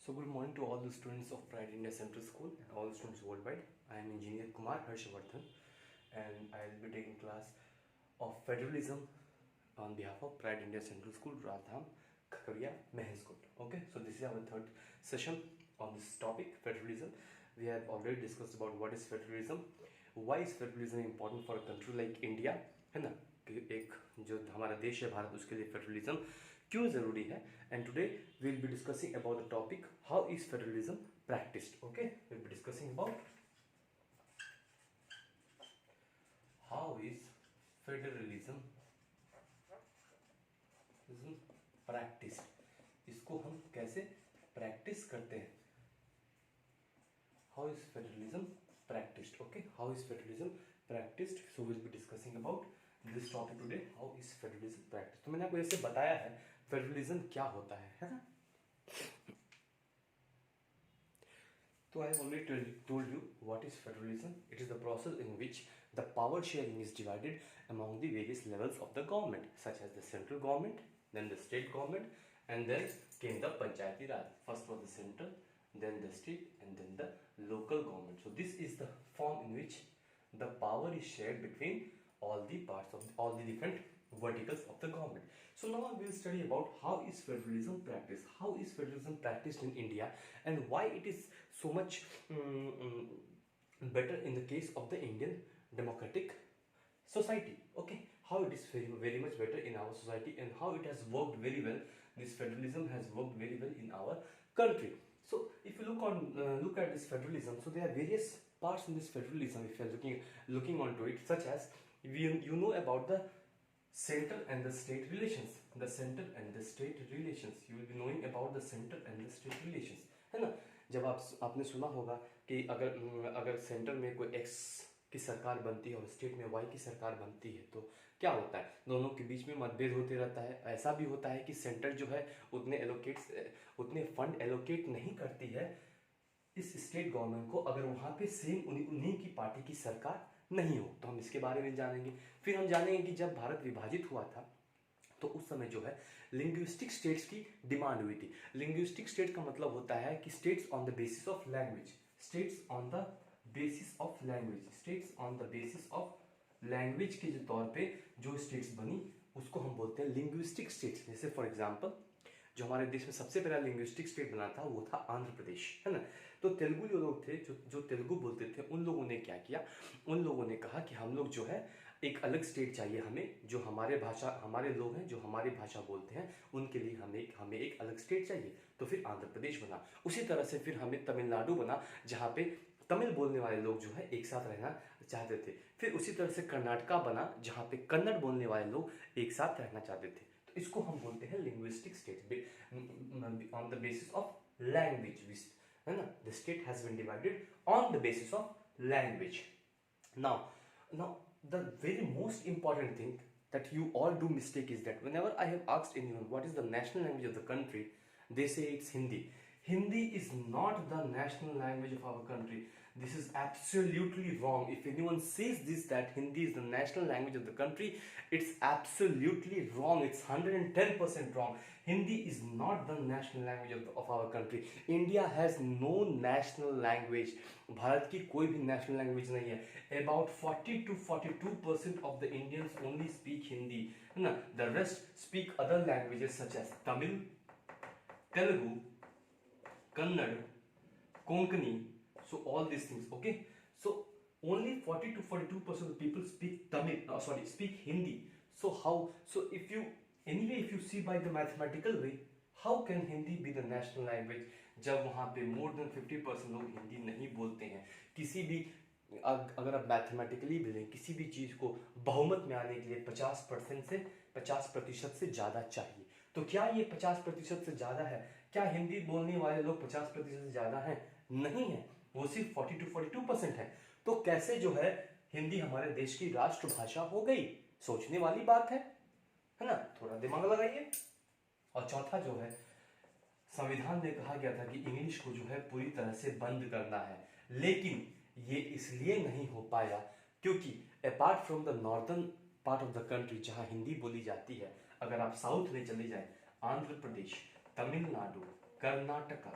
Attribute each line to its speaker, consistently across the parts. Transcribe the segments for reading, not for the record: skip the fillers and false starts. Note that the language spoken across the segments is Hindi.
Speaker 1: So good morning to all the students of Pride India Central School and all the students worldwide. I am Engineer Kumar Harshvardhan and I will be taking class of Federalism on behalf of Pride India Central School, Radham, Khakaria, Mehenskot. Okay, so this is our third session on this topic, Federalism. We have already discussed about what is Federalism, why is Federalism important for a country like India, है ना, कि एक जो हमारा देश है भारत उसके लिए फेडरलिज्म क्यों ज़रूरी है. And today we will be discussing about the topic how is federalism practised. Okay, we will be discussing about how is federalism practised. इसको हम कैसे प्रैक्टिस करते हैं. How is federalism practiced. Okay, how is federalism practiced? So we'll be discussing about this topic today, how is federalism practiced. तो मैंने आपको ऐसे बताया है फेडरलिज्म क्या होता है ना. तो I have already told you what is federalism. It is the process in which the power sharing is divided among the various levels of the government, such as the central government, then the state government, and then came the Panchayati Raj. First was the central, then the state, and then the local government. So this is the form in which the power is shared between all the parts of all the different verticals of the government. So now we will study about how is federalism practiced. How is federalism practiced in India and why it is so much better in the case of the Indian democratic society. Okay, how it is very much better in our society and how it has worked very well. This federalism has worked very well in our country. So if you look at this federalism, so there are various parts in this federalism. If you are looking onto it, such as you know about the central and the state relations. The central and the state relations. You will be knowing about the central and the state relations, है ना. जब आपने सुना होगा कि अगर सेंटर में कोई एक्स की सरकार बनती है और स्टेट में वाई की सरकार बनती है तो क्या होता है, दोनों के बीच में मतभेद होते रहता है. ऐसा भी होता है कि सेंटर जो है उतने फंड एलोकेट नहीं करती है इस स्टेट गवर्नमेंट को अगर वहाँ पे सेम उन्हीं की पार्टी की सरकार नहीं हो. तो हम इसके बारे में जानेंगे. फिर हम जानेंगे कि जब भारत विभाजित हुआ था तो उस समय जो है लिंग्विस्टिक स्टेट्स की डिमांड हुई थी. लिंग्विस्टिक स्टेट का मतलब होता है कि states on the basis of language. States on the basis of language. States on the basis of language के जो तौर पे जो स्टेट्स बनी उसको हम बोलते हैं लिंग्विस्टिक स्टेट्स. जैसे फॉर एग्जांपल जो हमारे देश में सबसे पहला लिंग्विस्टिक स्टेट बना था वो था आंध्र प्रदेश, है ना. तो तेलुगु जो लोग थे जो तेलुगु बोलते थे उन लोगों ने क्या किया, उन लोगों ने कहा कि हम लोग जो है एक अलग स्टेट चाहिए हमें, जो हमारे लोग हैं जो हमारी भाषा बोलते हैं उनके लिए हमें एक अलग स्टेट चाहिए. तो फिर आंध्र प्रदेश बना. उसी तरह से फिर हमें तमिलनाडु बना जहाँ पे तमिल बोलने वाले लोग जो है एक साथ रहना चाहते थे. फिर उसी तरह से कर्नाटका बना जहाँ पे कन्नड़ बोलने वाले लोग एक साथ रहना चाहते थे. तो इसको हम बोलते हैं linguistic state on the basis of language, है ना. The state has been divided on the basis of language. Now the very most important thing that you all do mistake is that whenever I have asked anyone what is the national language of the country, they say it's Hindi. Hindi is not the national language of our country. This is absolutely wrong. If anyone says this that Hindi is the national language of the country, it's absolutely wrong. It's 110% wrong. Hindi is not the national language of our country. India has no national language. Bharat की कोई भी नेशनल लैंग्वेज नहीं है. About 40 to 42% of the Indians only speak Hindi, है ना. The rest speak other languages such as Tamil, Telugu, Kannada, Konkani, so all these things. Okay, so only 40 to 42% of people speak Hindi. So if you see by the mathematical way, how can Hindi be the national language जब वहाँ पे more than 50% लोग हिंदी नहीं बोलते हैं. किसी भी अगर आप मैथमेटिकली भी लें किसी भी चीज़ को बहुमत में आने के लिए 50% से ज़्यादा चाहिए. तो क्या ये 50% से ज़्यादा है? क्या हिंदी बोलने वाले लोग 50% से ज़्यादा हैं? नहीं है, वो सिर्फ 40 to 42% है. तो कैसे जो है हिंदी हमारे देश की राष्ट्रभाषा हो गई? सोचने वाली बात है ना. थोड़ा दिमाग लगाइए. और चौथा जो है संविधान में कहा गया था कि इंग्लिश को जो है पूरी तरह से बंद करना है, लेकिन ये इसलिए नहीं हो पाया क्योंकि apart from the northern part of the country जहां हिंदी बोली जाती है, अगर आप साउथ में चले जाए आंध्र प्रदेश, तमिलनाडु, कर्नाटका,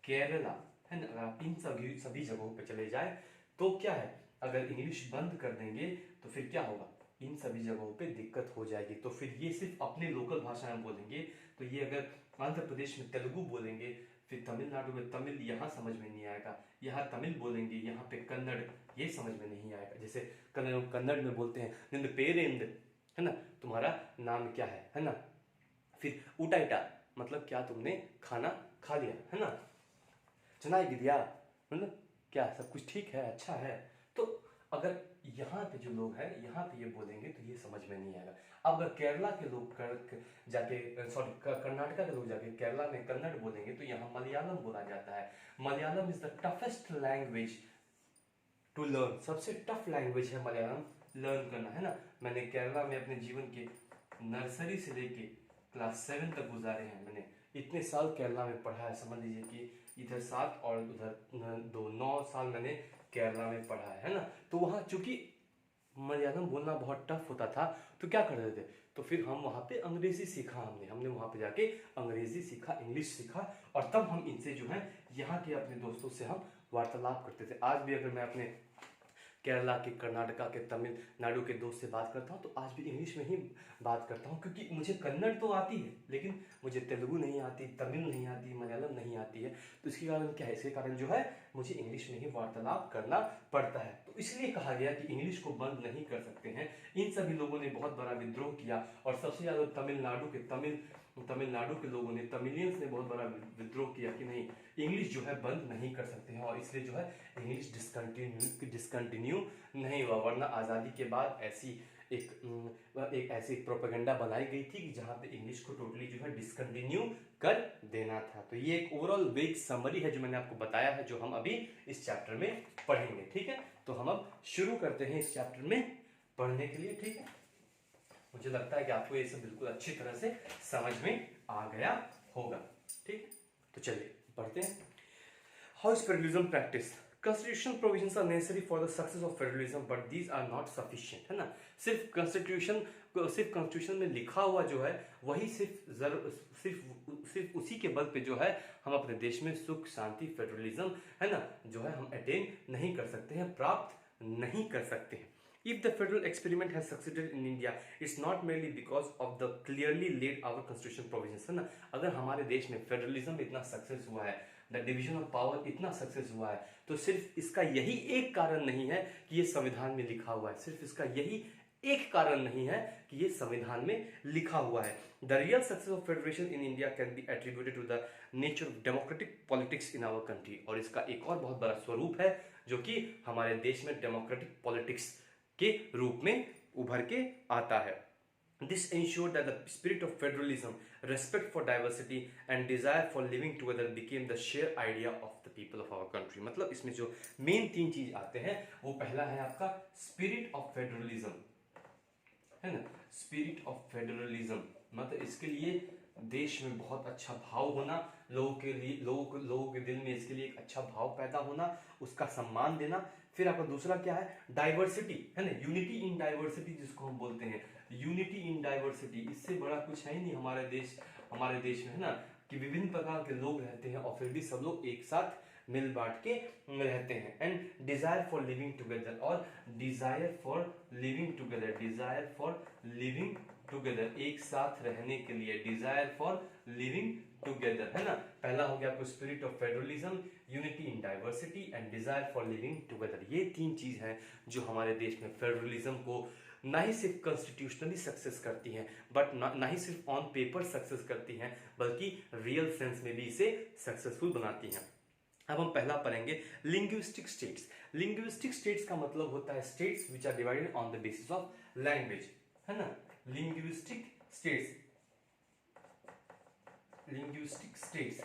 Speaker 1: केरला, है ना, अगर आप इन सभी सभी जगहों पे चले जाए तो क्या है, अगर इंग्लिश बंद कर देंगे तो फिर क्या होगा, इन सभी जगहों पे दिक्कत हो जाएगी। तो फिर ये सिर्फ अपने लोकल भाषा में बोलेंगे, तो ये अगर आंध्र प्रदेश में तेलुगु बोलेंगे, फिर तमिलनाडु में तमिल, यहाँ समझ में नहीं आएगा, यहाँ तमिल बोलेंगे, यहाँ पे कन्नड़, ये समझ में नहीं आएगा। जैसे कन्नड़ में बोलते हैं निंद पेरेंद, है ना, तुम्हारा नाम क्या है ना। फिर ऊटाइटा मतलब क्या, तुमने खाना खा लिया, है ना। चनाई मतलब क्या, सब कुछ ठीक है, अच्छा है। तो अगर यहाँ पे जो लोग हैं यहाँ पे ये बोलेंगे तो ये समझ में नहीं आएगा। अब अगर केरला के लोग जाके सॉरी कर्नाटका के लोग जाके केरला में कन्नड़ बोलेंगे तो यहाँ मलयालम बोला जाता है। Malayalam is the toughest language to learn, सबसे टफ लैंग्वेज है मलयालम लर्न करना, है ना। मैंने केरला में अपने जीवन के नर्सरी से लेके क्लास 7 तक गुजारे हैं, मैंने इतने साल केरला में पढ़ा है, समझ लीजिए कि इधर 7 और उधर 9 साल मैंने केरला में पढ़ा है ना। तो वहाँ चूंकि मलयालम बोलना बहुत टफ होता था तो क्या करते थे, तो फिर हम वहाँ पे अंग्रेजी सीखा, हमने वहाँ पे जाके अंग्रेजी सीखा, इंग्लिश सीखा, और तब हम इनसे जो है यहाँ के अपने दोस्तों से हम वार्तालाप करते थे। आज भी अगर मैं अपने केरला के, कर्नाटका के, तमिलनाडु के दोस्त से बात करता हूँ तो आज भी इंग्लिश में ही बात करता हूँ, क्योंकि मुझे कन्नड़ तो आती है लेकिन मुझे तेलुगु नहीं आती, तमिल नहीं आती, मलयालम नहीं आती है। तो इसके कारण क्या है, इसके कारण जो है मुझे इंग्लिश में ही वार्तालाप करना पड़ता है। तो इसलिए कहा गया कि इंग्लिश को बंद नहीं कर सकते हैं। इन सभी लोगों ने बहुत बड़ा विद्रोह किया और सबसे ज़्यादा तमिलनाडु के लोगों ने, तमिलियंस ने बहुत बड़ा विद्रोह किया कि नहीं, इंग्लिश जो है बंद नहीं कर सकते हैं, और इसलिए जो है इंग्लिश डिसकंटिन्यू नहीं हुआ। वरना आज़ादी के बाद एक ऐसी प्रोपेगेंडा बनाई गई थी कि जहां पे इंग्लिश को टोटली जो है डिसकंटिन्यू कर देना था। तो ये एक ओवरऑल वेज समरी है जो मैंने आपको बताया है, जो हम अभी इस चैप्टर में पढ़ेंगे, ठीक है। तो हम अब शुरू करते हैं इस चैप्टर में पढ़ने के लिए, ठीक है। मुझे लगता है कि आपको ये सब बिल्कुल अच्छी तरह से समझ में आ गया होगा, ठीक है। तो चलिए पढ़ते हैं। How is federalism practice? Constitutional provisions are necessary for the success of federalism, but these are not sufficient, है ना। सिर्फ कॉन्स्टिट्यूशन में लिखा हुआ जो है वही सिर्फ उसी के बल पे जो है हम अपने देश में सुख, शांति, फेडरलिज्म, है ना, जो है हम अटेन नहीं कर सकते हैं, प्राप्त नहीं कर सकते हैं। If the federal experiment has succeeded in India, it's not merely because of the clearly laid out constitutional provisions, है ना। अगर हमारे देश में फेडरलिज्म इतना सक्सेस हुआ है, द डिवीजन ऑफ पावर इतना सक्सेस हुआ है, तो सिर्फ इसका यही एक कारण नहीं है कि ये संविधान में लिखा हुआ है, सिर्फ इसका यही एक कारण नहीं है कि ये संविधान में लिखा हुआ है। The real success of federation in India can be attributed to the nature of democratic politics in our country, और इसका एक और बहुत बड़ा स्वरूप है जो कि हमारे देश में डेमोक्रेटिक पॉलिटिक्स के रूप में उभर के आता है। This ensured that the spirit of federalism, respect for diversity and desire for living together became the shared idea of the people of our country। मतलब इसमें जो मेन 3 चीज आते हैं वो पहला है आपका स्पिरिट ऑफ फेडरलिज्म, है ना। स्पिरिट ऑफ फेडरलिज्म मतलब इसके लिए देश में बहुत अच्छा भाव होना, लोगों के दिल में इसके लिए एक अच्छा भाव पैदा होना, उसका सम्मान देना। फिर आपका दूसरा क्या है, डाइवर्सिटी, है ना, यूनिटी इन डाइवर्सिटी जिसको हम बोलते हैं, यूनिटी इन डाइवर्सिटी। इससे बड़ा कुछ है ही नहीं हमारे देश में, है ना, कि विभिन्न प्रकार के लोग रहते हैं और फिर भी सब लोग एक साथ मिल बांट के रहते हैं। And desire for living together, और डिजायर फॉर लिविंग टुगेदर, एक साथ रहने के लिए, डिजायर फॉर लिविंग टुगेदर, है ना। पहला हो गया आपको spirit of federalism, unity in diversity and desire for living together. ये 3 चीज हैं जो हमारे देश में फेडरलिज्म को ना ही सिर्फ कॉन्स्टिट्यूशनली सक्सेस करती हैं, बट ना ही सिर्फ ऑन पेपर सक्सेस करती हैं, बल्कि रियल सेंस में भी इसे सक्सेसफुल बनाती हैं। अब हम पहला पढ़ेंगे लिंग्विस्टिक स्टेट्स। लिंग्विस्टिक स्टेट्स का मतलब होता है states which are divided on the basis of language, है ना। लिंग्विस्टिक स्टेट्स,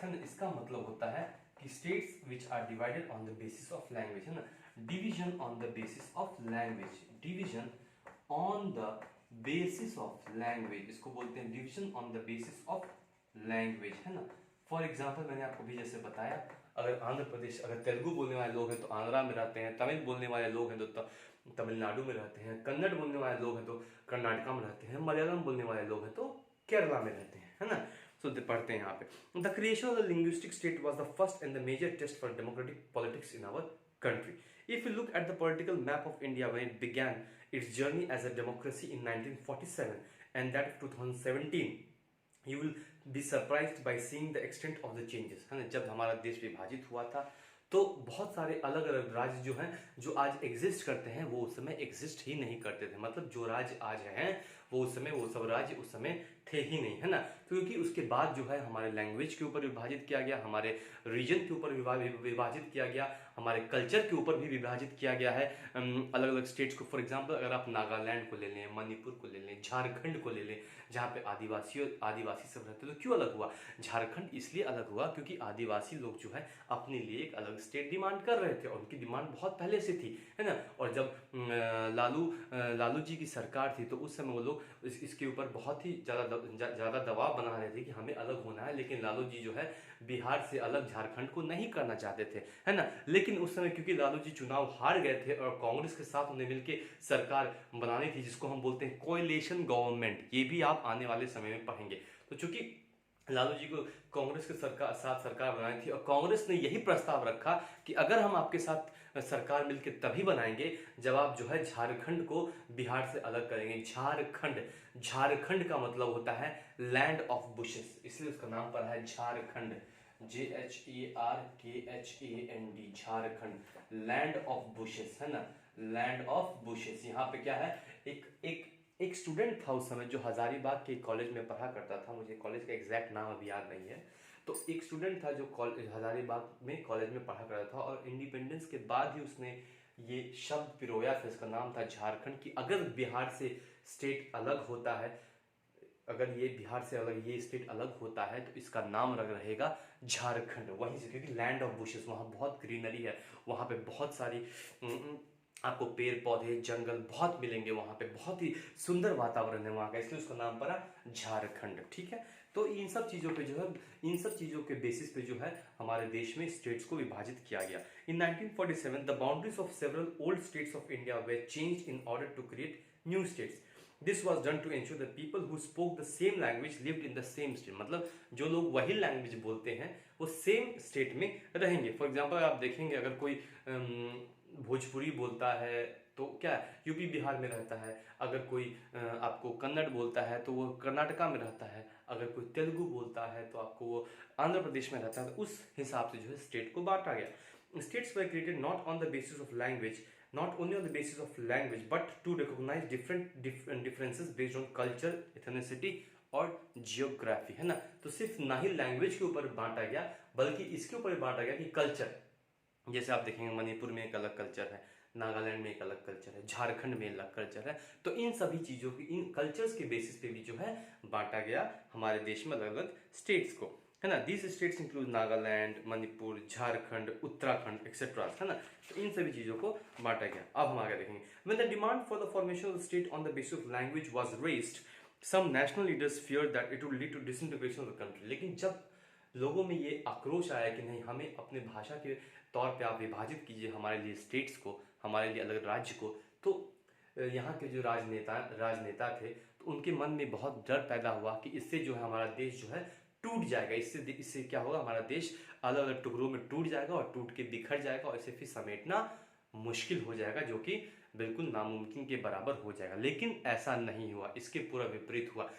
Speaker 1: है ना, इसका मतलब होता है कि states which are divided on the basis of language, है ना। Division on the basis of language, division on the basis of language, इसको बोलते हैं division on the basis of language, है ना। फॉर एग्जाम्पल मैंने आपको भी जैसे बताया, अगर आंध्र प्रदेश, अगर तेलुगु बोलने वाले लोग हैं तो आंध्रा में रहते हैं, तमिल बोलने वाले लोग हैं तो तमिलनाडु में रहते हैं, कन्नड़ बोलने वाले लोग हैं तो कर्नाटका में रहते हैं, मलयालम बोलने वाले लोग हैं तो केरला में रहते हैं, है ना। सो पढ़ते हैं यहाँ पे, the creation of the linguistic state was the first and the major test for democratic politics in our country. If you look at the political map of India when it began its journey as a democracy in 1947 and that of 2017, you will be surprised by seeing the extent of the changes. है ना, जब हमारा देश विभाजित हुआ था तो बहुत सारे अलग अलग राज्य जो हैं, जो आज एग्जिस्ट करते हैं, वो उस समय एग्जिस्ट ही नहीं करते थे। मतलब जो राज्य आज हैं वो उस समय, वो सब राज्य उस समय थे ही नहीं, है ना। क्योंकि उसके बाद जो है हमारे लैंग्वेज के ऊपर विभाजित किया गया, हमारे रीजन के ऊपर विभाजित किया गया, हमारे कल्चर के ऊपर भी विभाजित किया गया है अलग अलग स्टेट्स को। फॉर एग्जांपल अगर आप नागालैंड को ले लें, मणिपुर को ले लें, झारखंड को ले लें, जहाँ पे आदिवासी सब रहते, तो क्यों अलग हुआ? झारखंड इसलिए अलग हुआ क्योंकि आदिवासी लोग जो है अपने लिए एक अलग स्टेट डिमांड कर रहे थे और उनकी डिमांड बहुत पहले से थी, है ना। और जब लालू जी की सरकार थी तो उस समय वो लोग इसके ऊपर बहुत ही ज़्यादा दबाव बना रहे थे कि हमें अलग होना है, लेकिन लालू जी जो है बिहार से अलग झारखंड को नहीं करना चाहते थे, है ना। लेकिन उस समय क्योंकि लालू जी चुनाव हार गए थे और कांग्रेस के साथ उन्हें मिलकर सरकार बनानी थी, जिसको हम बोलते हैं कोएलिशन गवर्नमेंट, ये भी आप आने वाले समय में पढ़ेंगे। तो चूंकि लालू जी को कांग्रेस के साथ सरकार बनानी थी और कांग्रेस ने यही प्रस्ताव रखा कि अगर हम आपके साथ सरकार मिलकर तभी बनाएंगे जब आप जो है झारखंड को बिहार से अलग करेंगे। झारखंड का मतलब होता है लैंड ऑफ बुशेस, इसलिए उसका नाम पड़ा है Jharkhand, ZHARKHAND, Jharkhand, land of bushes, है ना, लैंड ऑफ बुशेस। यहाँ पे क्या है, एक स्टूडेंट था उस समय जो हजारीबाग के कॉलेज में पढ़ा करता था, मुझे कॉलेज का एग्जैक्ट नाम अभी याद नहीं है। तो एक स्टूडेंट था जो हजारीबाग में कॉलेज में पढ़ा करता था और इंडिपेंडेंस के बाद ही उसने ये शब्द पिरोया था, इसका नाम था झारखंड, कि अगर बिहार से स्टेट अलग होता है, अगर ये बिहार से अलग ये स्टेट अलग होता है तो इसका नाम रहेगा झारखंड। वहीं से, क्योंकि लैंड ऑफ बुशेस, वहाँ बहुत ग्रीनरी है, वहाँ पे बहुत सारी आपको पेड़ पौधे जंगल बहुत मिलेंगे, वहाँ पे बहुत ही सुंदर वातावरण है वहाँ का, इसलिए उसका नाम पड़ा झारखंड। ठीक है, तो इन सब चीज़ों पे जो है, इन सब चीज़ों के बेसिस पे जो है हमारे देश में स्टेट्स को विभाजित किया गया। In 1947 the boundaries of several old states of India they changed in order to create new states. This was done to ensure the people who spoke the same language lived in the same state. मतलब जो लोग वही लैंग्वेज बोलते हैं वो सेम स्टेट में रहेंगे। फॉर एग्जाम्पल आप देखेंगे अगर कोई भोजपुरी बोलता है तो क्या यूपी बिहार में रहता है, अगर कोई आपको कन्नड़ बोलता है तो वो कर्नाटका में रहता है, अगर कोई तेलुगु बोलता है तो आपको वो आंध्र प्रदेश में रहता है। तो उस हिसाब से जो है स्टेट को बांटा गया। States were created not on the basis of language, not only on the basis of language but to recognize different differences based on culture, ethnicity और जियोग्राफी, है ना। तो सिर्फ ना ही लैंग्वेज के ऊपर बांटा गया बल्कि इसके ऊपर बांटा गया कि कल्चर, जैसे आप देखेंगे मणिपुर में एक अलग कल्चर है, नागालैंड में एक अलग कल्चर है, झारखंड में अलग कल्चर है। तो इन सभी चीज़ों की, इन कल्चर्स के बेसिस पे भी जो है बांटा गया हमारे देश में अलग अलग स्टेट्स को, है ना। These states include Nagaland, Manipur, Jharkhand, Uttarakhand etcetera, है ना। तो इन सभी चीज़ों को बांटा गया। अब हम आगे देखेंगे। When the demand for the formation of the state on the basis of language was raised, some national leaders feared that it would lead to disintegration of the country. लेकिन जब लोगों में ये आक्रोश आया कि नहीं, हमें अपने भाषा के तौर पे आप विभाजित कीजिए हमारे लिए स्टेट्स को, हमारे लिए अलग राज्य को, तो यहाँ के जो राजनेता थे तो उनके मन में बहुत डर पैदा हुआ कि इससे जो है हमारा देश जो है टूट जाएगा, इससे क्या होगा, हमारा देश अलग अलग टुकड़ों में टूट जाएगा और टूट के बिखर जाएगा और इसे फिर समेटना मुश्किल हो जाएगा, जो कि बिल्कुल नामुमकिन के बराबर हो जाएगा। लेकिन ऐसा नहीं हुआ, इसके पूरा विपरीत हुआ।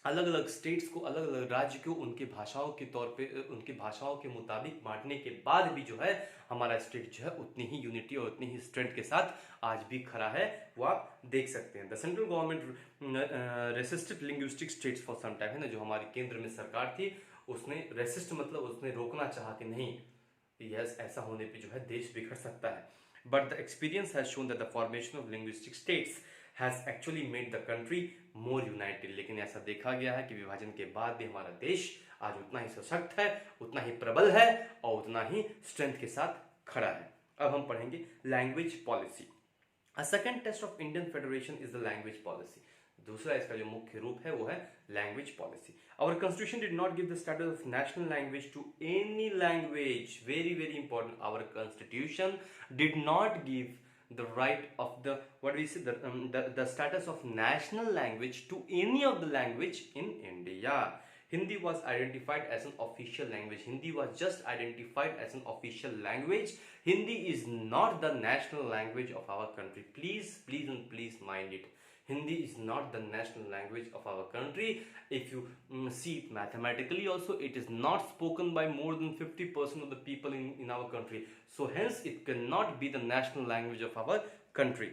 Speaker 1: अलग अलग स्टेट्स को, अलग अलग राज्य को उनके भाषाओं के तौर पे, उनकी भाषाओं के मुताबिक बांटने के बाद भी जो है हमारा स्टेट जो है उतनी ही यूनिटी और उतनी ही स्ट्रेंथ के साथ आज भी खड़ा है, वो आप देख सकते हैं। The central government resisted linguistic states for some time, है ना। जो हमारी केंद्र में सरकार थी उसने रेसिस्ट मतलब उसने रोकना चाहा कि नहीं, यस, ऐसा होने पे जो है देश बिखर सकता है। But the experience has shown that the formation of linguistic states has actually made the country more united। लेकिन ऐसा देखा गया है कि विभाजन के बाद भी हमारा देश आज उतना ही सशक्त है, उतना ही प्रबल है और उतना ही स्ट्रेंथ के साथ खड़ा है। अब हम पढ़ेंगे language policy. A second test of Indian federation is the language policy. दूसरा इसका जो मुख्य रूप है वो है language policy. Our constitution did not give the status of national language to any language, very very important, our constitution did not give the right of the, what we say, the status of national language to any of the language in India। Hindi was identified as an official language. Hindi was just identified as an official language. Hindi is not the national language of our country. Please, please and please mind it. Hindi is not the national language of our country. If you see it mathematically also, it is not spoken by more than 50% of the people in our country. So hence it cannot be the national language of our country.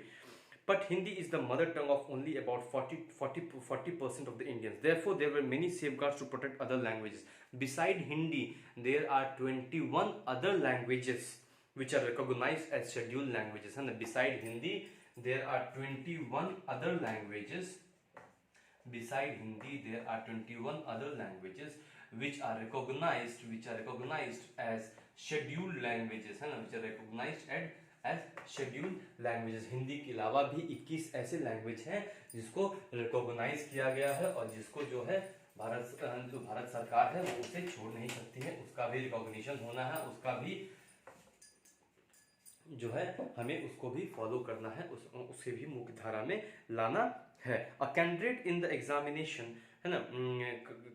Speaker 1: But Hindi is the mother tongue of only about 40% of the Indians. Therefore, there were many safeguards to protect other languages. Beside Hindi, there are 21 other languages which are recognized as scheduled languages. And beside Hindi, there are 21 other languages. Beside Hindi, there are 21 other languages which are recognized as scheduled languages, है ना, which are recognized as scheduled languages. Hindi के अलावा भी 21 ऐसे लैंग्वेज हैं जिसको रिकॉग्नाइज किया गया है और जिसको जो है भारत सरकार है वो उसे छोड़ नहीं सकती है, उसका भी रिकॉग्निशन होना है, उसका भी जो है हमें उसको भी फॉलो करना है, उसे भी मुख्य धारा में लाना है. A candidate in the examination, है ना,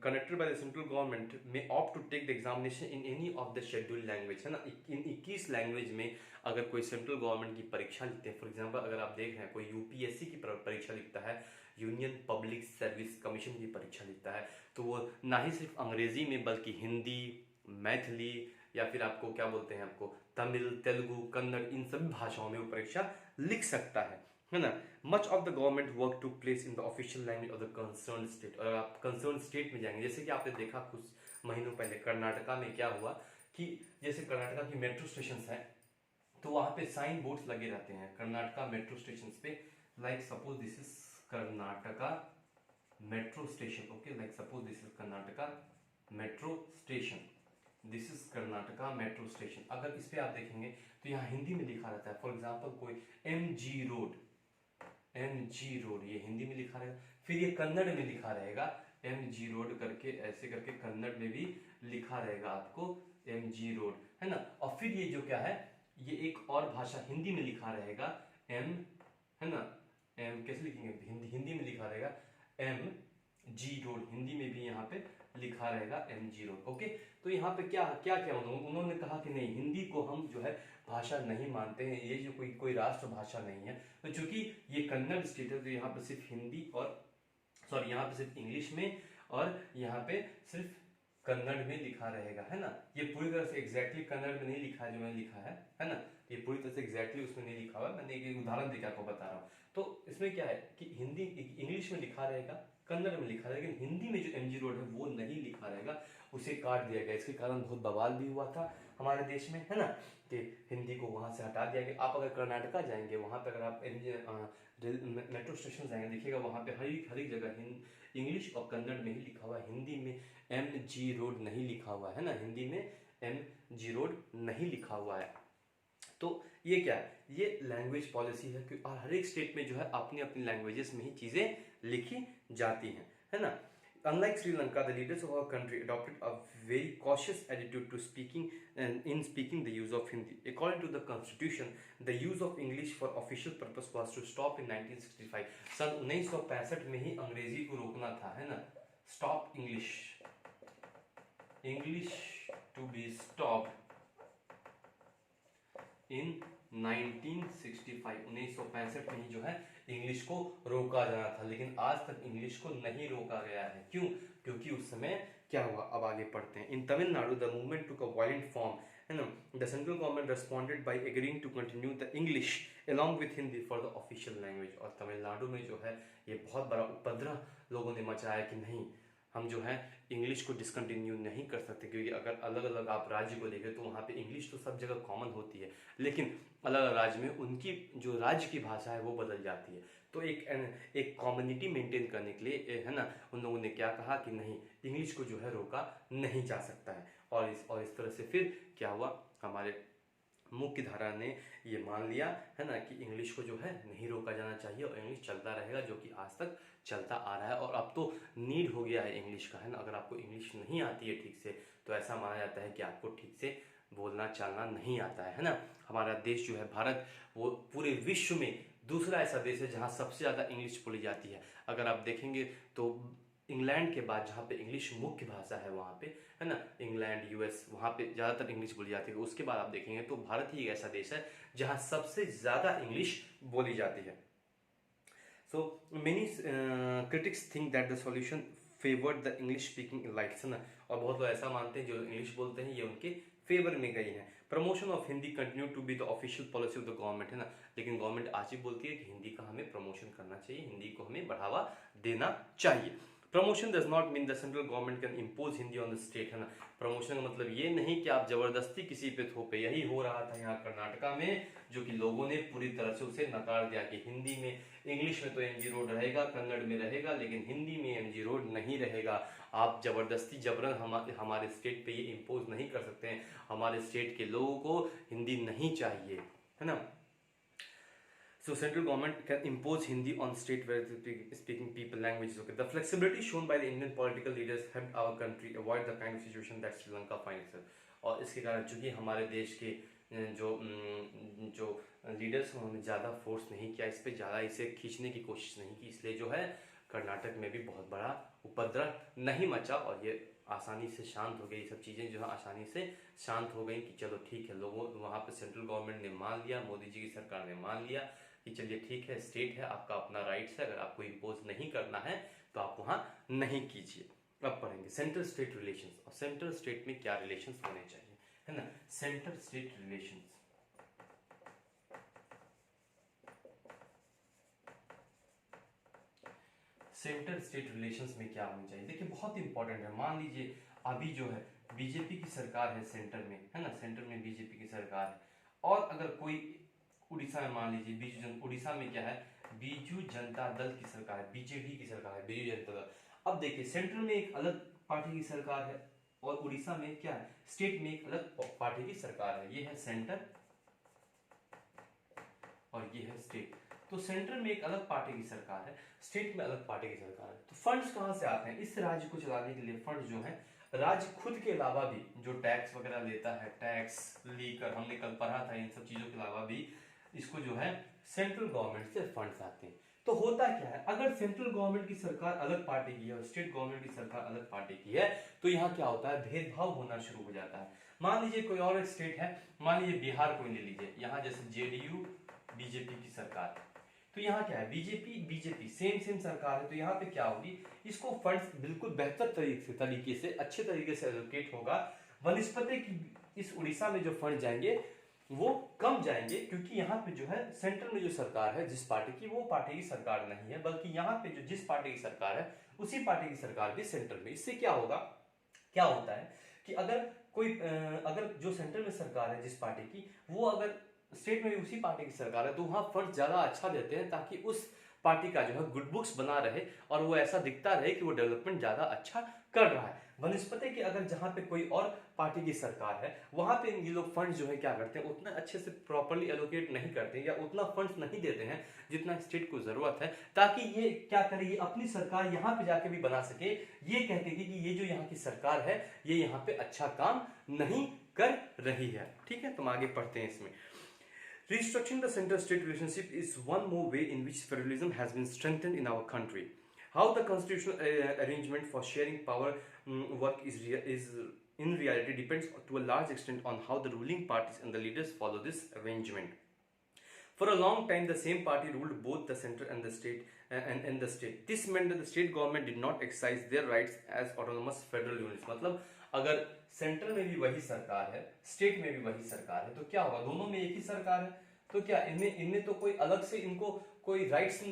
Speaker 1: conducted by the central government में opt to take the examination in any of the scheduled language, है ना. इन 21 लैंग्वेज में अगर कोई सेंट्रल गवर्नमेंट की परीक्षा लिखते हैं, फॉर एग्जांपल अगर आप देख रहे हैं कोई यूपीएससी की परीक्षा लिखता है, यूनियन पब्लिक सर्विस कमीशन की परीक्षा लिखता है, तो वो ना ही सिर्फ अंग्रेजी में बल्कि हिंदी, मैथिली या फिर आपको क्या बोलते हैं, आपको तमिल, तेलुगु, कन्नड़, इन सभी भाषाओं में वो परीक्षा लिख सकता है ना. Much of the government work to place in the official language of the concern state. और आप कंसर्न स्टेट में जाएंगे, जैसे कि आपने देखा कुछ महीनों पहले कर्नाटका में क्या हुआ कि जैसे कर्नाटका की मेट्रो स्टेशन है तो वहां पे साइन बोर्ड्स लगे रहते हैं कर्नाटका मेट्रो स्टेशन पे, like suppose this is Karnataka metro station, okay, like suppose this is Karnataka metro station, this is Karnataka metro station. अगर इस पे आप देखेंगे तो यहाँ हिंदी में लिखा रहता है, फॉर एग्जांपल कोई MG रोड, ये हिंदी में लिखा रहेगा, फिर ये कन्नड़ में लिखा रहेगा MG रोड करके, ऐसे करके कन्नड़ में भी लिखा रहेगा आपको MG रोड, है ना. और फिर ये जो क्या है, ये एक और भाषा हिंदी में लिखा रहेगा M, है ना, M कैसे लिखेंगे, हिंदी में लिखा रहेगा MG रोड, हिंदी में भी यहाँ पे लिखा रहेगा MG रोड, ओके. तो यहाँ पे क्या उन्होंने कहा कि नहीं, हिंदी को हम जो है भाषा नहीं मानते हैं, ये जो कोई राष्ट्र भाषा नहीं है. तो चूंकि ये कन्नड़ स्टेट है तो यहाँ पे सिर्फ हिंदी और यहाँ पे सिर्फ इंग्लिश में और यहाँ पे सिर्फ कन्नड़ में लिखा रहेगा, है ना. ये पूरी तरह से एग्जैक्टली कन्नड़ में नहीं लिखा है जो मैंने लिखा है ना, ये पूरी तरह से एग्जैक्टली उसमें नहीं लिखा हुआ है, मैंने एक उदाहरण देकर आपको बता रहा हूँ. तो इसमें क्या है कि हिंदी इंग्लिश में लिखा रहेगा, कन्नड़ में लिखा रहेगा, लेकिन हिंदी में जो MG रोड है वो नहीं लिखा रहेगा, उसे काट दिया गया. इसके कारण बहुत बवाल भी हुआ था हमारे देश में, है ना, कि हिंदी को वहां से हटा दिया गया. आप अगर कर्नाटका जाएंगे, वहां पे अगर आप मेट्रो स्टेशन जाएंगे, देखिएगा वहां पे हर एक जगह इंग्लिश और कन्नड़ में ही लिखा हुआ है, हिंदी में MG रोड नहीं लिखा हुआ है ना, हिंदी में MG रोड नहीं लिखा हुआ है. तो ये क्या है, ये लैंग्वेज पॉलिसी है कि हर एक स्टेट में जो है अपनी अपनी लैंग्वेजेस में ही चीजें लिखी जाती हैं, है ना. Unlike Sri Lanka, the leaders of our country adopted a very cautious attitude to speaking the use of Hindi. According to the constitution, the use of English for official purpose was to stop in 1965. सन 1965 में ही अंग्रेजी को रोकना था, है ना. Stop English to be stopped in 1965. 1965 में ही जो है इंग्लिश को रोका जाना था, लेकिन आज तक इंग्लिश को नहीं रोका गया है. क्यों? क्योंकि उस समय क्या हुआ, अब आगे पढ़ते हैं. In Tamil Nadu the movement took a violent form, है ना. The central government responded by agreeing to continue the English along with Hindi for the official language. और तमिलनाडु में जो है ये बहुत बड़ा उपद्रव लोगों ने मचाया कि नहीं, हम जो है इंग्लिश को डिसकंटिन्यू नहीं कर सकते, क्योंकि अगर अलग अलग आप राज्य को देखें तो वहाँ पे इंग्लिश तो सब जगह कॉमन होती है, लेकिन अलग अलग राज्य में उनकी जो राज्य की भाषा है वो बदल जाती है. तो एक कम्युनिटी मेंटेन करने के लिए, है ना, उन लोगों ने क्या कहा कि नहीं, इंग्लिश को जो है रोका नहीं जा सकता है. और इस तरह से फिर क्या हुआ, हमारे मुख्य धारा ने ये मान लिया, है ना, कि इंग्लिश को जो है नहीं रोका जाना चाहिए और इंग्लिश चलता रहेगा, जो कि आज तक चलता आ रहा है. और अब तो नीड हो गया है इंग्लिश का, है ना. अगर आपको इंग्लिश नहीं आती है ठीक से तो ऐसा माना जाता है कि आपको ठीक से बोलना चालना नहीं आता है ना. हमारा देश जो है भारत, वो पूरे विश्व में दूसरा ऐसा देश है जहाँ सबसे ज़्यादा इंग्लिश बोली जाती है. अगर आप देखेंगे तो इंग्लैंड के बाद जहाँ पे इंग्लिश मुख्य भाषा है वहाँ पे, है ना, इंग्लैंड, यूएस, वहाँ पे ज़्यादातर इंग्लिश बोली जाती है। उसके बाद आप देखेंगे तो भारत ही एक ऐसा देश है जहाँ सबसे ज़्यादा इंग्लिश बोली जाती है। So many critics think that the solution favoured the English speaking elites, है ना, और बहुत लोग ऐसा मानते हैं जो इंग्लिश बोलते हैं ये उनके फेवर में गई है। Promotion of Hindi continue to be the official policy of the government, है ना, लेकिन गवर्नमेंट आज भी बोलती है कि हिंदी का हमें प्रमोशन करना चाहिए, हिंदी को हमें बढ़ावा देना चाहिए। Promotion does not mean the central government can impose Hindi on the state, है ना, प्रमोशन का मतलब ये नहीं कि आप जबरदस्ती किसी पे थोपे। यही हो रहा था यहाँ कर्नाटका में, जो कि लोगों ने पूरी तरह से उसे नकार दिया कि हिंदी में, इंग्लिश में तो एमजी रोड रहेगा, कन्नड़ में रहेगा, लेकिन हिंदी में एमजी रोड नहीं रहेगा। आप जबरदस्ती जबरन हमारे स्टेट पे ये इम्पोज नहीं कर सकते हैं। हमारे स्टेट के लोगों को हिंदी नहीं चाहिए, है ना। So central government can impose Hindi on state where speaking people languages. Okay, the flexibility shown by the Indian political leaders helped our country avoid the kind of situation that Sri Lanka finds itself. और इसके कारण चूंकि हमारे देश के जो लीडर्स हैं उन्होंने ज़्यादा फोर्स नहीं किया, इस पर ज़्यादा इसे खींचने की कोशिश नहीं की, इसलिए जो है कर्नाटक में भी बहुत बड़ा उपद्रव नहीं मचा और ये आसानी से शांत हो गई। सब चीज़ें जो है आसानी से शांत हो गई कि चलो ठीक है, लोगों वहाँ पे सेंट्रल गवर्नमेंट ने मान लिया, मोदी जी की सरकार ने मान लिया कि चलिए ठीक है, स्टेट है, आपका अपना राइट्स है, अगर आपको इम्पोज नहीं करना है तो आप वहाँ नहीं कीजिए। अब पढ़ेंगे सेंट्रल स्टेट रिलेशंस, और सेंट्रल स्टेट में क्या रिलेशंस होने चाहिए, है ना। Central state relations, central state relations में क्या होनी चाहिए, देखिए बहुत इंपॉर्टेंट है। मान लीजिए अभी जो है बीजेपी की सरकार है सेंटर में, है ना, सेंटर में बीजेपी की सरकार है, और अगर कोई उड़ीसा में मान लीजिए उड़ीसा में क्या है, बीजू जनता दल की सरकार है, बीजेडी की सरकार है, बीजू जनता दल। अब देखिए सेंटर में एक अलग पार्टी की सरकार है और उड़ीसा में क्या है, स्टेट में एक अलग पार्टी की सरकार है। ये है सेंटर और ये है स्टेट। तो सेंटर में एक अलग पार्टी की सरकार है, स्टेट में अलग पार्टी की सरकार है। तो फंड्स कहां से आते हैं इस राज्य को चलाने के लिए? फंड जो है राज्य खुद के अलावा भी जो टैक्स वगैरह लेता है, टैक्स लीकर, हमने कल पढ़ा था, इन सब चीजों के अलावा भी इसको जो है सेंट्रल गवर्नमेंट से फंड्स आते हैं। तो होता क्या है, अगर सेंट्रल गवर्नमेंट की सरकार अलग पार्टी की है और स्टेट गवर्नमेंट की सरकार अलग पार्टी की है, तो यहाँ क्या होता है, भेदभाव होना शुरू हो जाता है। मान लीजिए कोई और एक स्टेट है, मान लीजिए बिहार को ले लीजिए, यहाँ जैसे जेडीयू बीजेपी की सरकार, तो यहाँ क्या है, बीजेपी बीजेपी सेम सरकार है, तो यहाँ पे क्या होगी, इसको फंड्स बिल्कुल बेहतर तरीके से अच्छे तरीके से एलोकेट होगा। वनस्पति की इस उड़ीसा में जो फंड जाएंगे वो कम जाएंगे, क्योंकि यहाँ पे जो है सेंटर में जो सरकार है जिस पार्टी की, वो पार्टी की सरकार नहीं है, बल्कि यहाँ पे जो जिस पार्टी की सरकार है उसी पार्टी की सरकार भी सेंटर में। इससे क्या होगा, क्या होता है कि अगर जो सेंटर में सरकार है जिस पार्टी की, वो अगर स्टेट में भी उसी पार्टी की सरकार है, तो वहां फंड ज्यादा अच्छा देते हैं, ताकि उस पार्टी का जो है गुड बुक्स बना रहे और वो ऐसा दिखता रहे कि वो डेवलपमेंट ज्यादा अच्छा कर रहा है। बनस्पति की अगर जहां पे कोई और पार्टी की सरकार है, वहां पे ये लोग फंड जो है क्या करते हैं, उतना अच्छे से प्रॉपर्ली एलोकेट नहीं करते हैं या उतना फंड्स नहीं देते हैं जितना स्टेट को जरूरत है, ताकि ये क्या करे, ये अपनी सरकार यहाँ पे जाके भी बना सके, ये कहते हैं कि ये जो यहाँ की सरकार है ये यहाँ पे अच्छा काम नहीं कर रही है। ठीक है, तो हम आगे पढ़ते हैं इसमें। Restructuring the center-state relationship is one more way in which federalism has been strengthened in our country. How the constitutional arrangement for sharing power work is in reality depends to a large extent on how the ruling parties and the leaders follow this arrangement. For a long time, the same party ruled both the center and the state. And the state. This meant that the state government did not exercise their rights as autonomous federal units. मतलब अगर सेंट्रल में भी वही सरकार है, स्टेट में भी वही सरकार है, तो क्या होगा, दोनों में एक ही सरकार है, तो क्या इनमें तो कोई अलग से इनको कोई राइट्स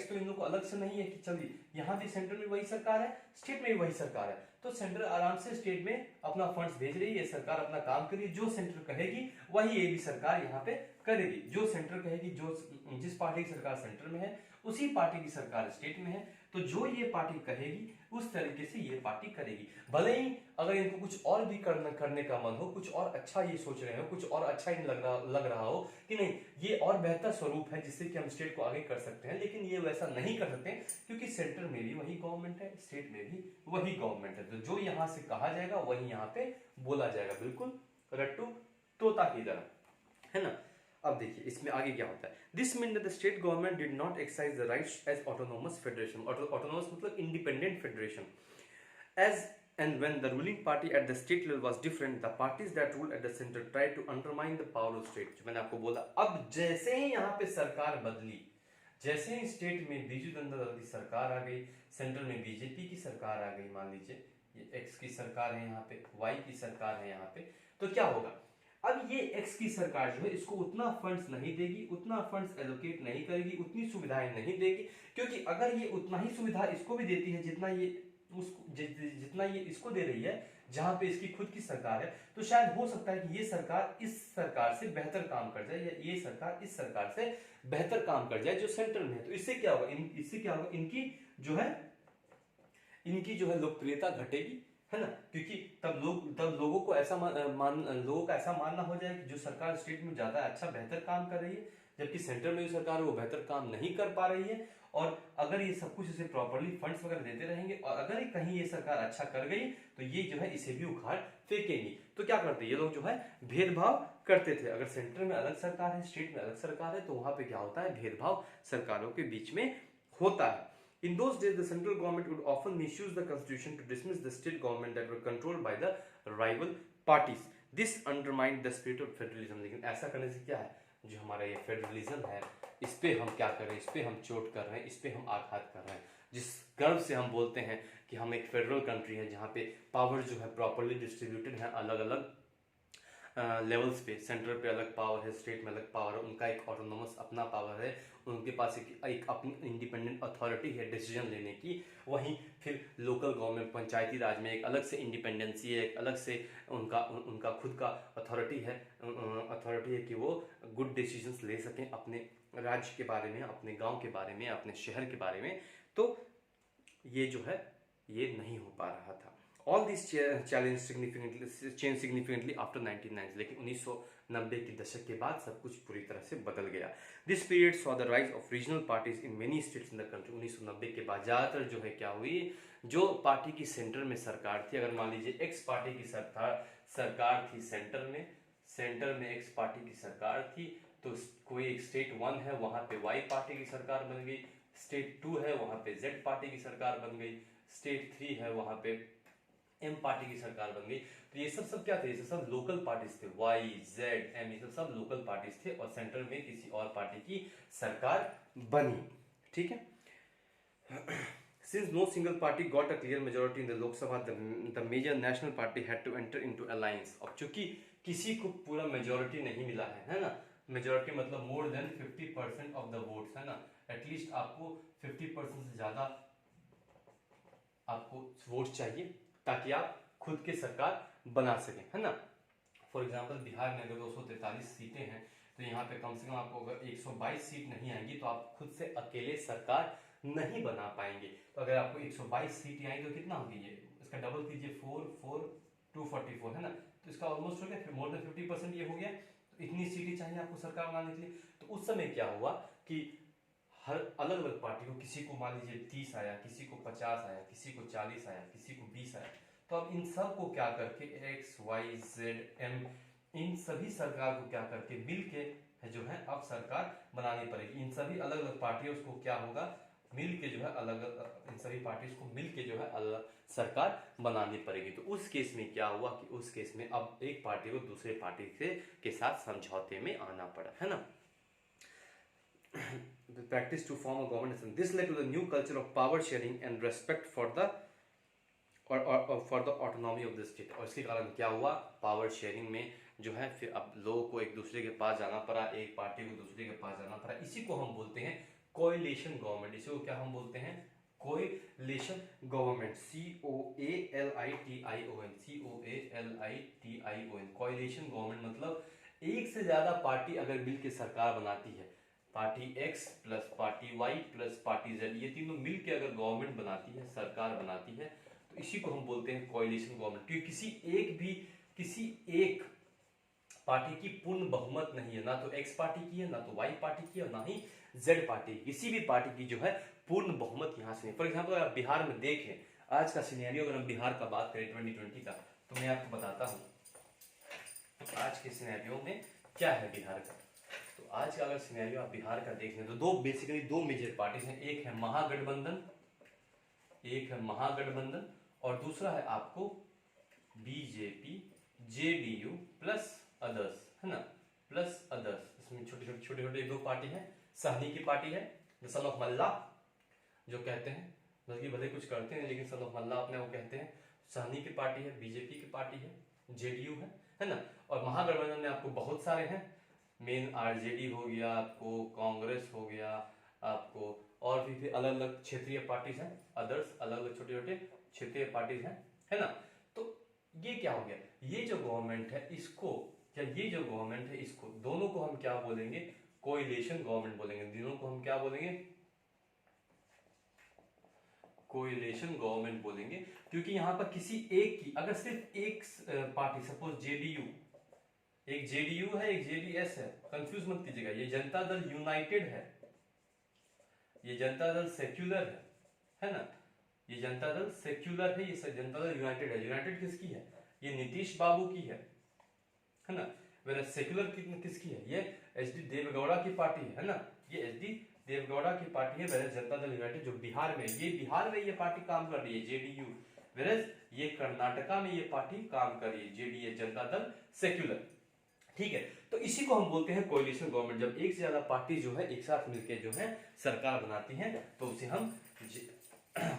Speaker 1: तो इन लोगों को अलग से नहीं है कि चलिए यहाँ भी सेंट्रल में वही सरकार है, स्टेट में भी वही सरकार है, तो सेंट्रल आराम से स्टेट में अपना फंड्स भेज रही है, सरकार अपना काम करिए, जो सेंट्रल कहेगी वही ये भी सरकार यहाँ पे करेगी। जो सेंट्रल कहेगी, जो जिस पार्टी की सरकार सेंट्रल में है उसी पार्टी की सरकार स्टेट में है, तो जो ये पार्टी कहेगी उस तरीके से ये पार्टी करेगी। भले ही अगर इनको कुछ और भी करने का मन हो, कुछ और अच्छा ये सोच रहे हो, कुछ और अच्छा ही लग रहा हो कि नहीं ये और बेहतर स्वरूप है जिससे कि हम स्टेट को आगे कर सकते हैं, लेकिन ये वैसा नहीं कर सकते क्योंकि सेंटर में भी वही गवर्नमेंट है, स्टेट में भी वही गवर्नमेंट है, तो जो यहाँ से कहा जाएगा वही यहाँ पे बोला जाएगा, बिल्कुल रट्टू तोता की तरह, है ना। अब देखिए इसमें आगे क्या होता है। This mean that the state government did not exercise the rights as autonomous federation, autonomous मतलब independent federation, as and when the ruling party at the state level was different, the parties that ruled at the center tried to undermine the power of state। जो मैंने आपको बोला, अब जैसे ही यहाँ पे सरकार बदली, जैसे ही स्टेट में बीजू जनता दल की सरकार आ गई, सेंट्रल में बीजेपी की सरकार आ गई, मान लीजिए ये एक्स की सरकार है यहाँ पे, वाई की सरकार है यहाँ पे, तो क्या होगा, अब ये एक्स की सरकार जो है इसको उतना फंड्स नहीं देगी, उतना फंड्स एलोकेट नहीं करेगी, उतनी सुविधाएं नहीं देगी, क्योंकि अगर ये उतना ही सुविधा इसको भी देती है जितना ये उसको जितना ये इसको दे रही है, जहां पे इसकी खुद की सरकार है, तो शायद हो सकता है कि ये सरकार इस सरकार से बेहतर काम कर जाए, या ये सरकार इस सरकार से बेहतर काम कर जाए जो सेंट्रल में है। तो इससे क्या होगा, इससे क्या होगा, इनकी जो है लोकप्रियता घटेगी, है ना, क्योंकि तब लोगों को ऐसा लोगों का ऐसा मानना हो जाए कि जो सरकार स्टेट में ज्यादा अच्छा बेहतर काम कर रही है, जबकि सेंटर में जो सरकार है वो बेहतर काम नहीं कर पा रही है। और अगर ये सब कुछ इसे प्रॉपर्ली फंड्स वगैरह देते रहेंगे, और अगर कहीं ये सरकार अच्छा कर गई तो ये जो है इसे भी उखाड़ फेंकेंगी। तो क्या करते ये लोग जो है भेदभाव करते थे। अगर सेंटर में अलग सरकार है, स्टेट में अलग सरकार है, तो वहां पे क्या होता है, भेदभाव सरकारों के बीच में होता है। In those days, the central government would often misuse the constitution to dismiss the state government that were controlled by the rival parties. This undermined the spirit of federalism। लेकिन ऐसा करने से क्या है, जो हमारा ये फेडरलिज्म है, इस पे हम क्या कर रहे हैं, इस पे हम चोट कर रहे हैं, इस पे हम आघात कर रहे हैं। जिस गर्व से हम बोलते हैं कि हम एक फेडरल कंट्री है जहाँ पे पावर जो है प्रॉपरली डिस्ट्रीब्यूटेड है अलग अलग लेवल्स पे, सेंटर पे अलग पावर है, स्टेट में अलग पावर है, उनका एक ऑटोनोमस अपना पावर है, उनके पास एक अपनी इंडिपेंडेंट अथॉरिटी है डिसीजन लेने की। वहीं फिर लोकल गवर्नमेंट पंचायती राज में एक अलग से इंडिपेंडेंसी है, एक अलग से उनका खुद का अथॉरिटी है कि वो गुड डिसीजंस ले सकें अपने राज्य के बारे में, अपने गांव के बारे में, अपने शहर के बारे में। तो ये जो है ये नहीं हो पा रहा था। All these changed significantly after 1990, लेकिन 1990 के दशक के बाद सब कुछ पूरी तरह से बदल गया। This period saw the rise of regional parties in many states in the country। 1990 के बाद ज़्यादातर जो है क्या हुई, जो पार्टी की सेंटर में सरकार थी, अगर मान लीजिए एक्स पार्टी की सरकार थी सेंटर में एक्स पार्टी की सरकार थी, तो कोई एक स्टेट 1 है वहां पे वाई पार्टी की सरकार बन गई, स्टेट 2 है वहां पे जेड पार्टी की सरकार बन गई, स्टेट 3 है वहां पे एम पार्टी की सरकार बन गई। तो ये सब क्या थे, ये सब लोकल पार्टीज थे, वाई जेड एम, ये सब लोकल पार्टीज थे, और सेंटर में किसी और पार्टी की सरकार बनी। ठीक है। Since no single party got a clear majority in the Lok Sabha, the major national party had to enter into alliance। अब चूंकि किसी को पूरा मेजोरिटी नहीं मिला है ना, मेजोरिटी मतलब more than 50% of the votes, है ना, एटलीस्ट आपको 50% से ज्यादा आपको वोट चाहिए ताकि आप खुद के सरकार बना सकें, है ना। फॉर एग्जांपल बिहार में अगर 243 सीटें हैं, तो यहाँ पे कम से कम आपको अगर 122 सीट नहीं आएंगी तो आप खुद से अकेले सरकार नहीं बना पाएंगे। तो अगर आपको 122 सीटें आई तो कितना होगी, ये इसका डबल कीजिए, 244 है ना, तो इसका ऑलमोस्ट हो गया, मोर देन 50% ये हो गया। तो इतनी सीटें चाहिए आपको सरकार बनाने के लिए। तो उस समय क्या हुआ कि हर अलग अलग पार्टी को, किसी को मान लीजिए 30 आया, किसी को 50 आया, किसी को 40 आया, किसी को 20 आया, तो अब इन सब को क्या करके एक्स वाई जेड एम, इन सभी सरकार को क्या करके मिलके जो है अब सरकार बनानी पड़ेगी। इन सभी अलग अलग पार्टियों को क्या होगा, मिलके जो है इन सभी पार्टीज को मिलके जो है अलग सरकार बनानी पड़ेगी। तो उस केस में क्या हुआ कि उस केस में अब एक पार्टी को दूसरे पार्टी के साथ समझौते में आना पड़ा, है ना। The practice to form a government, and this led to the new culture of power sharing and respect for the for the autonomy of the state। और इसके कारण क्या हुआ, पावर शेयरिंग में जो है फिर अब लोगों को एक दूसरे के पास जाना पड़ा, एक पार्टी को दूसरे के पास जाना पड़ा। इसी को हम बोलते हैं कोएलिशन गवर्नमेंट। इसी को क्या हम बोलते हैं, coalition government, COALITION। Coalition government मतलब एक से ज्यादा पार्टी अगर मिल के सरकार बनाती है, party X plus party Y plus party Z, ये तीनों मिलके अगर गवर्नमेंट बनाती है, सरकार बनाती है, तो इसी को हम बोलते हैं कोएलिशन गवर्नमेंट। क्योंकि किसी एक पार्टी की पूर्ण बहुमत नहीं है, ना तो एक्स पार्टी की है, ना तो वाई पार्टी की है, ना ही जेड पार्टी। किसी भी पार्टी की जो है पूर्ण बहुमत यहाँ से नहीं। फॉर एग्जाम्पल अगर आप बिहार में देखें आज का सिनेरियो, अगर हम बिहार का बात करें 2020 का, तो मैं आपको बताता हूँ आज के सिनेरियो में क्या है बिहार का। तो आज का अगर सिनेरियो आप बिहार का देख लें तो दो बेसिकली दो मेजर पार्टीज हैं, एक है महागठबंधन, एक है महागठबंधन और दूसरा है आपको बीजेपी, जेडीयू प्लस अदर्स, है ना, प्लस अदर्स। इसमें छोटे छोटे एक दो पार्टी है, सहनी की पार्टी है, सन ऑफ मल्ला जो कहते हैं, बल्कि भले कुछ करते हैं लेकिन सन ऑफ मल्ला अपने वो कहते हैं। सहनी की पार्टी है, बीजेपी की पार्टी है, जेडीयू है ना। और महागठबंधन में आपको बहुत सारे हैं, मेन आरजेडी हो गया, आपको कांग्रेस हो गया, आपको और भी अलग अलग क्षेत्रीय पार्टीज हैं, अदर्स अलग अलग छोटे छोटे क्षेत्रीय पार्टीज हैं, है ना। तो ये क्या हो गया, ये जो गवर्नमेंट है इसको, या ये जो गवर्नमेंट है इसको, दोनों को हम क्या बोलेंगे, कोएलिशन गवर्नमेंट बोलेंगे। दोनों को हम क्या बोलेंगे, कोएलिशन गवर्नमेंट बोलेंगे, क्योंकि यहां पर किसी एक की, अगर सिर्फ एक पार्टी, सपोज जेडीयू, एक जेडीयू है एक जेडीएस है, कंफ्यूज मत कीजिएगा, ये जनता दल यूनाइटेड है, ये जनता दल सेक्युलर है ना, ये जनता दल सेक्युलर है, ये जनता दल यूनाइटेड है। यूनाइटेड किसकी है, ये नीतीश बाबू की है ना। वेर सेक्युलर किसकी है, ये एच डी देवेगौड़ा की पार्टी है ना, ये एच डी देवेगौड़ा की पार्टी है। वेर जनता दल यूनाइटेड जो बिहार में, ये बिहार में ये पार्टी काम कर रही है जेडीयू, वेर ये कर्नाटका में ये पार्टी काम कर रही है जेडीए, जनता दल सेक्युलर, ठीक है। तो इसी को हम बोलते हैं कोएलिशन गवर्नमेंट, जब एक से ज्यादा पार्टी जो है एक साथ मिलकर जो है सरकार बनाती हैं तो उसे हम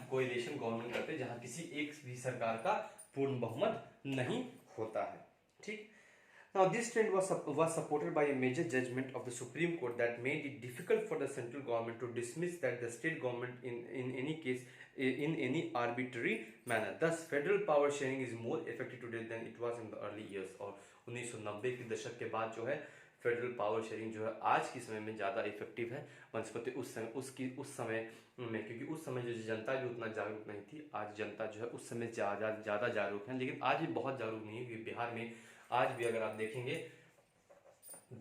Speaker 1: कोएलिशन गवर्नमेंट करते हैं, जहां किसी एक भी सरकार का पूर्ण बहुमत नहीं होता है, ठीक। Now this trend was supported by a major judgment of the Supreme Court that made it difficult for the central government to dismiss that the state government in any case in any arbitrary manner. Thus, federal power sharing is more effective today than it was in the early years. और 1990 के दशक के बाद जो है फेडरल पावर शेयरिंग जो है आज के समय में ज़्यादा इफेक्टिव है बनस्पति उस समय में, क्योंकि उस समय जो जनता भी उतना जागरूक नहीं थी। आज जनता जो है उस समय ज़्यादा जागरूक है, लेकिन आज भी बहुत जागरूक नहीं है, क्योंकि बिहार में आज भी अगर आप देखेंगे,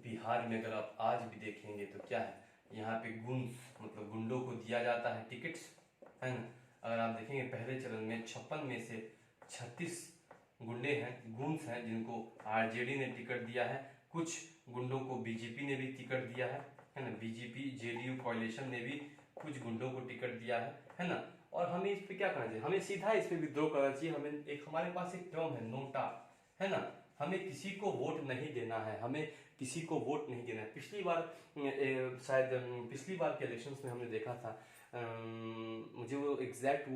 Speaker 1: बिहार में अगर आप आज भी देखेंगे तो क्या है, यहाँ पे मतलब गुंडों को दिया जाता है टिकट्स, है ना। अगर आप देखेंगे पहले चरण में 56 में से 36 गुंडे हैं, गुंड्स हैं जिनको आरजेडी ने टिकट दिया है, कुछ गुंडों को बीजेपी ने भी टिकट दिया है ना, बीजेपी जेडीयू कोएलिशन ने भी कुछ गुंडों को टिकट दिया है ना। और हमें इस पे क्या करना चाहिए, हमें सीधा इस पे विद्रोह करना चाहिए। हमें एक, हमारे पास एक टर्म है नोटा, है ना, हमें किसी को वोट नहीं देना है, हमें किसी को वोट नहीं देना है। पिछली बार शायद पिछली बार के इलेक्शंस में हमने देखा था, मुझे वो एग्जैक्ट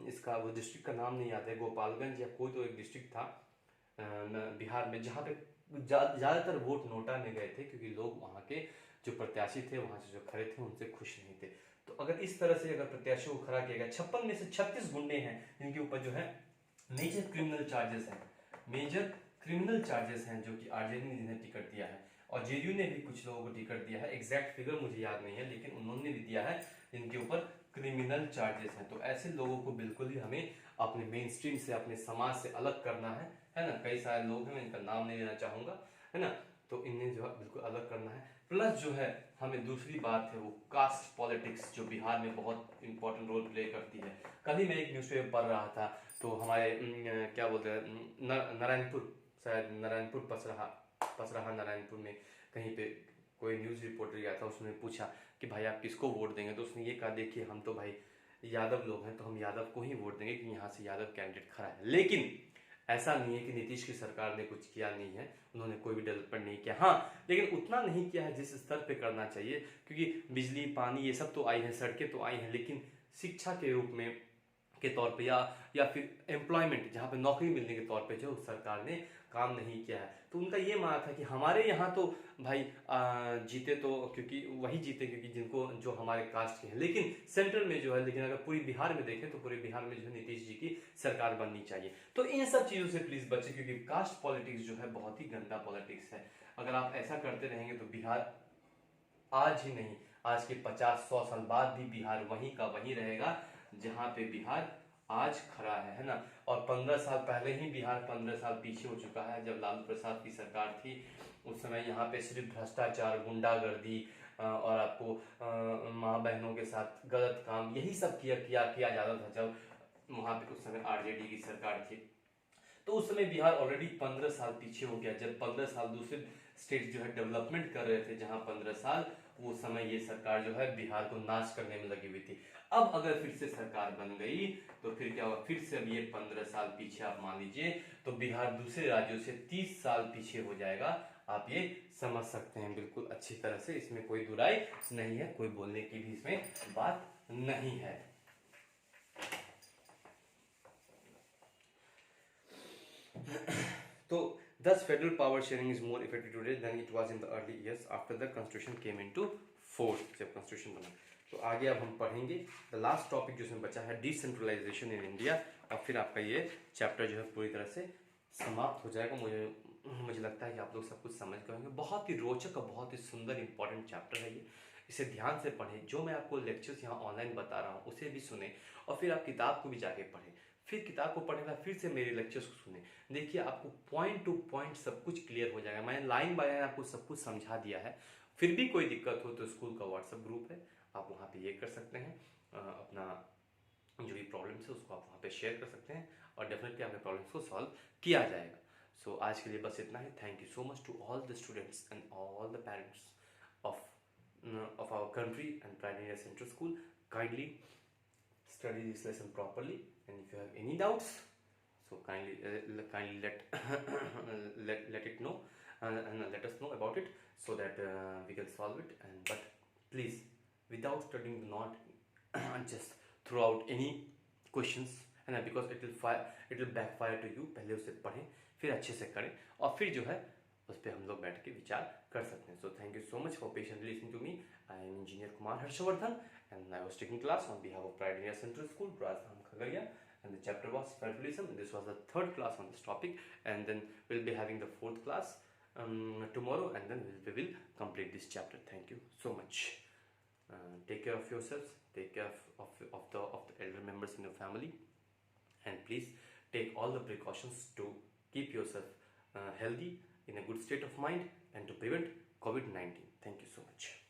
Speaker 1: इसका वो डिस्ट्रिक्ट का नाम नहीं याद है, गोपालगंज या कोई तो एक डिस्ट्रिक्ट था बिहार में, जहाँ पे ज़्यादातर वोट नोटा में गए थे, क्योंकि लोग वहाँ के जो प्रत्याशी थे वहाँ से जो खड़े थे उनसे खुश नहीं थे। तो अगर इस तरह से अगर प्रत्याशियों को खड़ा किया गया, 56 में से 36 गुंडे हैं जिनके ऊपर जो है मेजर क्रिमिनल चार्जेस हैं, मेजर क्रिमिनल चार्जेस हैं, जो कि आरजेडी ने जिन्हें टिकट दिया है, और जेडीयू ने भी कुछ लोगों को टिकट दिया है। एग्जैक्ट फिगर मुझे याद नहीं है, लेकिन उन्होंने भी दिया है जिनके ऊपर क्रिमिनल चार्जेस हैं। तो ऐसे लोगों को बिल्कुल ही हमें अपने मेन स्ट्रीम से, अपने समाज से अलग करना है ना। कई सारे लोग हैं, मैं इनका नाम नहीं लेना चाहूँगा, है ना, तो इन्हें जो है बिल्कुल अलग करना है। प्लस जो है हमें दूसरी बात है वो कास्ट पॉलिटिक्स, जो बिहार में बहुत इंपॉर्टेंट रोल प्ले करती है। कल ही मैं एक न्यूज़पेपर पढ़ रहा था, तो हमारे क्या बोलते हैं नारायणपुर, शायद नारायणपुर पसराहा नारायणपुर में कहीं पे कोई न्यूज़ रिपोर्टर गया था, उसने पूछा कि भाई आप किसको वोट देंगे, तो उसने ये कहा देखिए हम तो भाई यादव लोग हैं, तो हम यादव को ही वोट देंगे कि यहाँ से यादव कैंडिडेट खड़ा है। लेकिन ऐसा नहीं है कि नीतीश की सरकार ने कुछ किया नहीं है, उन्होंने कोई भी डेवलपमेंट नहीं किया, हाँ लेकिन उतना नहीं किया है जिस स्तर पे करना चाहिए, क्योंकि बिजली पानी ये सब तो आई है, सड़कें तो आई हैं, लेकिन शिक्षा के रूप में के तौर पे या फिर एम्प्लॉयमेंट, जहाँ पे नौकरी मिलने के तौर पे जो सरकार ने काम नहीं किया है। तो उनका ये मानना था कि हमारे यहाँ तो भाई जीते तो क्योंकि वही जीते क्योंकि जिनको जो हमारे कास्ट के हैं, लेकिन सेंट्रल में जो है, लेकिन अगर पूरी बिहार में देखें तो पूरे बिहार में जो है नीतीश जी की सरकार बननी चाहिए। तो इन सब चीज़ों से प्लीज़ बचें, क्योंकि कास्ट पॉलिटिक्स जो है बहुत ही गंदा पॉलिटिक्स है। अगर आप ऐसा करते रहेंगे तो बिहार आज ही नहीं, आज के 50-100 साल बाद भी बिहार वहीं का वहीं रहेगा जहाँ पे बिहार आज खड़ा है ना। और 15 साल पहले ही बिहार 15 साल पीछे हो चुका है। जब लालू प्रसाद की सरकार थी उस समय यहाँ पे सिर्फ भ्रष्टाचार, गुंडागर्दी और आपको माँ बहनों के साथ गलत काम, यही सब किया जाता था जब वहाँ पे उस समय आरजेडी की सरकार थी। तो उस समय बिहार ऑलरेडी 15 साल पीछे हो गया। जब 15 साल दूसरे स्टेट जो है डेवलपमेंट कर रहे थे, जहां 15 साल वो समय ये सरकार जो है बिहार को नाश करने में लगी हुई थी। अब अगर फिर से सरकार बन गई तो फिर क्या होगा, फिर से अब ये 15 साल पीछे आप मान लीजिए, तो बिहार दूसरे राज्यों से 30 साल पीछे हो जाएगा। आप ये समझ सकते हैं बिल्कुल अच्छी तरह से, इसमें कोई दुराई नहीं है, कोई बोलने की भी इसमें बात नहीं है। तो thus federal power sharing is more effective today than it was in the early years after the constitution came into force, जब constitution बना। तो आगे अब हम पढ़ेंगे द लास्ट टॉपिक जो इसमें बचा है, डिसेंट्रलाइजेशन इन इंडिया, और फिर आपका ये चैप्टर जो है पूरी तरह से समाप्त हो जाएगा। मुझे लगता है कि आप लोग सब कुछ समझ गए होंगे। बहुत ही रोचक और बहुत ही सुंदर इंपॉर्टेंट चैप्टर है ये, इसे ध्यान से पढ़ें। जो मैं आपको लेक्चर्स यहाँ ऑनलाइन बता रहा हूँ उसे भी सुने, और फिर आप किताब को भी जाके पढ़ें, फिर किताब को पढ़ने के बाद फिर से मेरे लेक्चर्स को सुने। देखिए आपको पॉइंट टू पॉइंट सब कुछ क्लियर हो जाएगा। मैंने लाइन बाय लाइन आपको सब कुछ समझा दिया है। फिर भी कोई दिक्कत हो तो स्कूल का व्हाट्सएप ग्रुप है, आप वहाँ पे ये कर सकते हैं, अपना जो भी प्रॉब्लम्स है उसको आप वहाँ पे शेयर कर सकते हैं, और डेफिनेटली आपके प्रॉब्लम्स को सॉल्व किया जाएगा। सो आज के लिए बस इतना ही। Thank you so much to all the students and all the parents of our country and Pride India Central School. Kindly study this lesson properly, and if you have any doubts, so kindly let it know, and let us know about it, so that we can solve it. And but please, without studying, do not just throw out any questions, है ना, because it will backfire to you। पहले उसे पढ़ें, फिर अच्छे से करें, और फिर जो है उस पर हम लोग बैठ के विचार कर सकते हैं। So thank you so much for patiently listening to me. I am engineer Kumar Harshvardhan, and I was taking class on behalf of Pride India Central School, Rajdham Khagaria, and the chapter was federalism. This was the third class on this topic, and then we'll be having the fourth class tomorrow, and then we will complete this chapter. Thank you so much. Take care of yourselves, take care of the elder members in your family, and please take all the precautions to keep yourself healthy, in a good state of mind, and to prevent COVID-19. Thank you so much.